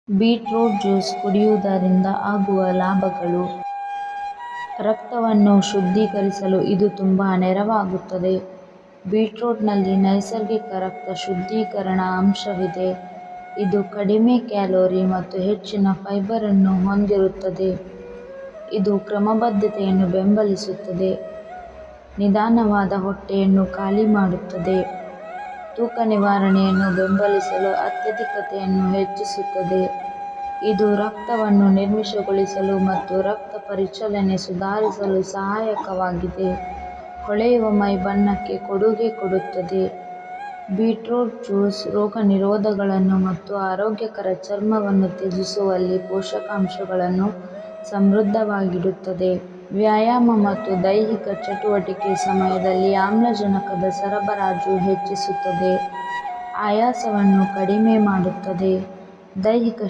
Beetroot juice ಕುಡಿಯುವುದರಿಂದ ಆಗುವ ಲಾಭಗಳು. ರಕ್ತವನ್ನು ಶುದ್ಧೀಕರಿಸಲು ಇದು ತುಂಬಾ ನೆರವಾಗುತ್ತದೆ. ಬೀಟ್ರೂಟ್ನಲ್ಲಿ ನೈಸರ್ಗಿಕ ರಕ್ತ ಶುದ್ಧೀಕರಣ ಅಂಶವಿದೆ. ಇದು ಕಡಿಮೆ ಕ್ಯಾಲೋರಿ ಮತ್ತು ಹೆಚ್ಚಿನ ಫೈಬರ್ ಅನ್ನು ಹೊಂದಿರುತ್ತದೆ. ಇದು ಕ್ರಮಬದ್ಧತೆಯನ್ನು ಬೆಂಬಲಿಸುತ್ತದೆ, ನಿಧಾನವಾದ ಹೊಟ್ಟೆಯನ್ನು ಖಾಲಿ ಮಾಡುತ್ತದೆ, ತೂಕ ನಿವಾರಣೆಯನ್ನು ಬೆಂಬಲಿಸಲು ಅತ್ಯಧಿಕತೆಯನ್ನು ಹೆಚ್ಚಿಸುತ್ತದೆ. ಇದು ರಕ್ತವನ್ನು ನಿರ್ಮಲಗೊಳಿಸಲು ಮತ್ತು ರಕ್ತ ಪರಿಚಲನೆ ಸುಧಾರಿಸಲು ಸಹಾಯಕವಾಗಿದೆ. ಹೊಳೆಯುವ ಮೈ ಬಣ್ಣಕ್ಕೆ ಕೊಡುಗೆ ಕೊಡುತ್ತದೆ. ಬೀಟ್ರೂಟ್ ಜ್ಯೂಸ್ ರೋಗನಿರೋಧಕಗಳನ್ನು ಮತ್ತು ಆರೋಗ್ಯಕರ ಚರ್ಮವನ್ನು ತ್ಯಜಿಸುವಲ್ಲಿ ಪೋಷಕಾಂಶಗಳನ್ನು ಸಮೃದ್ಧವಾಗಿಡುತ್ತದೆ. ವ್ಯಾಯಾಮ ಮತ್ತು ದೈಹಿಕ ಚಟುವಟಿಕೆ ಸಮಯದಲ್ಲಿ ಆಮ್ಲಜನಕದ ಸರಬರಾಜು ಹೆಚ್ಚಿಸುತ್ತದೆ, ಆಯಾಸವನ್ನು ಕಡಿಮೆ ಮಾಡುತ್ತದೆ, ದೈಹಿಕ